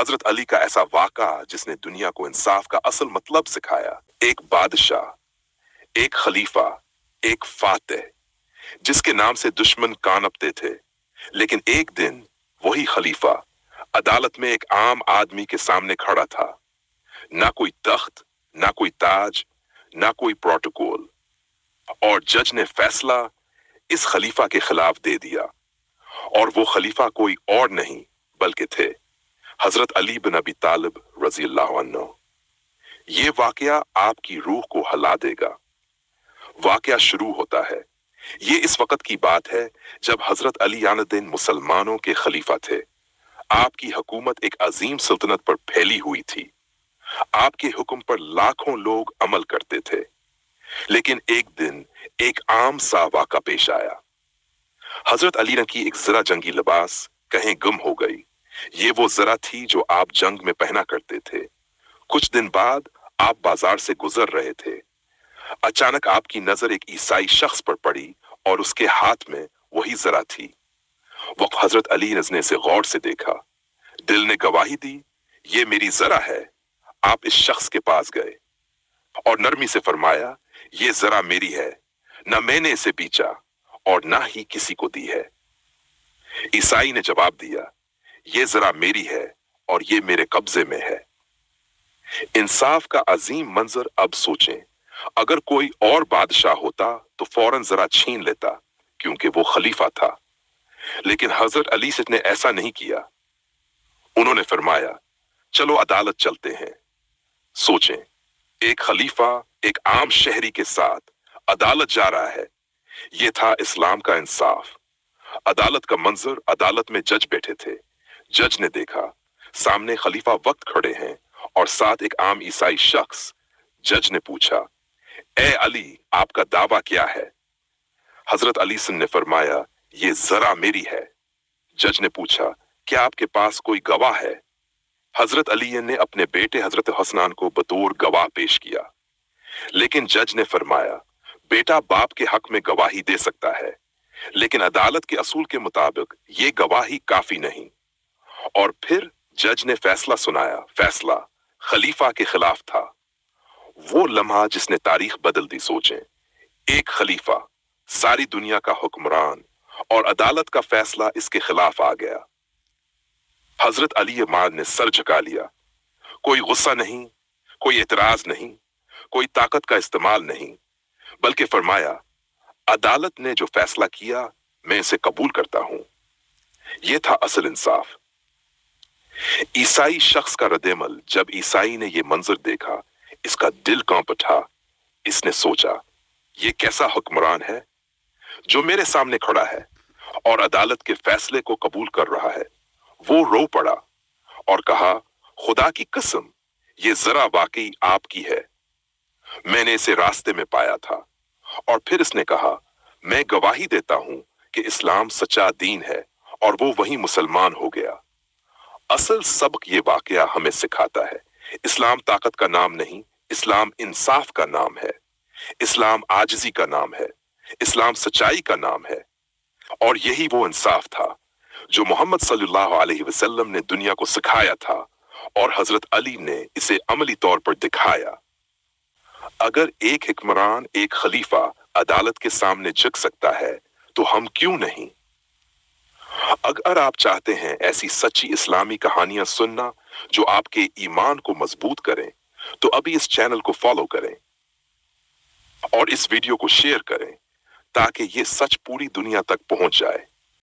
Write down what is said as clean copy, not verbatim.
हजरत अली का ऐसा वाक़ा जिसने दुनिया को इंसाफ का असल मतलब सिखाया। एक बादशाह, एक खलीफा, एक फातेह, जिसके नाम से दुश्मन कांपते थे, लेकिन एक दिन वही खलीफा अदालत में एक आम आदमी के सामने खड़ा था। ना कोई तख्त, ना कोई ताज, ना कोई प्रोटोकॉल, और जज ने फैसला इस खलीफा के खिलाफ दे दिया। और वो खलीफा कोई और नहीं बल्कि थे हजरत अली बिन अबी तालिब रजी अल्लाह अन्हु। ये वाकया आपकी रूह को हिला देगा। वाकया शुरू होता है। ये इस वक्त की बात है जब हजरत अली यानुद्दीन मुसलमानों के खलीफा थे। आपकी हुकूमत एक अजीम सल्तनत पर फैली हुई थी। आपके हुक्म पर लाखों लोग अमल करते थे। लेकिन एक दिन एक आम सा वाक़ा पेश आया। हजरत अली ने की एक जरा जंगी लिबास कहीं गुम हो गई। ये वो जरा थी जो आप जंग में पहना करते थे। कुछ दिन बाद आप बाजार से गुजर रहे थे। अचानक आपकी नजर एक ईसाई शख्स पर पड़ी और उसके हाथ में वही जरा थी। वो हजरत अली ने इसे गौर से देखा। दिल ने गवाही दी, ये मेरी जरा है। आप इस शख्स के पास गए और नरमी से फरमाया, ये जरा मेरी है, न मैंने इसे बेचा और ना ही किसी को दी है। ईसाई ने जवाब दिया, ये जरा मेरी है और ये मेरे कब्जे में है। इंसाफ का अजीम मंजर अब सोचें। अगर कोई और बादशाह होता तो फौरन जरा छीन लेता, क्योंकि वो खलीफा था। लेकिन हजरत अली ने ऐसा नहीं किया। उन्होंने फरमाया, चलो अदालत चलते हैं। सोचें, एक खलीफा एक आम शहरी के साथ अदालत जा रहा है। यह था इस्लाम का इंसाफ। अदालत का मंजर, अदालत में जज बैठे थे। जज ने देखा सामने खलीफा वक्त खड़े हैं और साथ एक आम ईसाई शख्स। जज ने पूछा, ए अली, आपका दावा क्या है? हजरत अली ने फरमाया, ये जरा मेरी है। जज ने पूछा, क्या आपके पास कोई गवाह है? हजरत अली ने अपने बेटे हजरत हसनान को बतौर गवाह पेश किया। लेकिन जज ने फरमाया, बेटा बाप के हक में गवाही दे सकता है, लेकिन अदालत के असूल के मुताबिक ये गवाही काफी नहीं। और फिर जज ने फैसला सुनाया। फैसला खलीफा के खिलाफ था। वो लम्हा जिसने तारीख बदल दी। सोचें, एक खलीफा, सारी दुनिया का हुक्मरान, और अदालत का फैसला इसके खिलाफ आ गया। हजरत अली माद ने सर झुका लिया। कोई गुस्सा नहीं, कोई एतराज नहीं, कोई ताकत का इस्तेमाल नहीं, बल्कि फरमाया, अदालत ने जो फैसला किया मैं इसे कबूल करता हूं। यह था असल इंसाफ। ईसाई शख्स का रद्देमल। जब ईसाई ने यह मंजर देखा, इसका दिल कांप उठा। इसने सोचा, यह कैसा हुक्मरान है जो मेरे सामने खड़ा है और अदालत के फैसले को कबूल कर रहा है। वो रो पड़ा और कहा, खुदा की कसम, ये जरा वाकई आपकी है। मैंने इसे रास्ते में पाया था। और फिर इसने कहा, मैं गवाही देता हूं कि इस्लाम सच्चा दीन है, और वो वही मुसलमान हो गया। असल सबक ये वाकया हमें सिखाता है, इस्लाम ताकत का नाम नहीं, इस्लाम इंसाफ का नाम है। इस्लाम आजिजी का नाम है। इस्लाम सच्चाई का नाम है। और यही वो इंसाफ था जो मोहम्मद सल्लल्लाहु अलैहि वसल्लम ने दुनिया को सिखाया था, और हजरत अली ने इसे अमली तौर पर दिखाया। अगर एक हुक्मरान, एक खलीफा अदालत के सामने झुक सकता है, तो हम क्यों नहीं? अगर आप चाहते हैं ऐसी सच्ची इस्लामी कहानियां सुनना जो आपके ईमान को मजबूत करें, तो अभी इस चैनल को फॉलो करें और इस वीडियो को शेयर करें, ताकि ये सच पूरी दुनिया तक पहुंच जाए।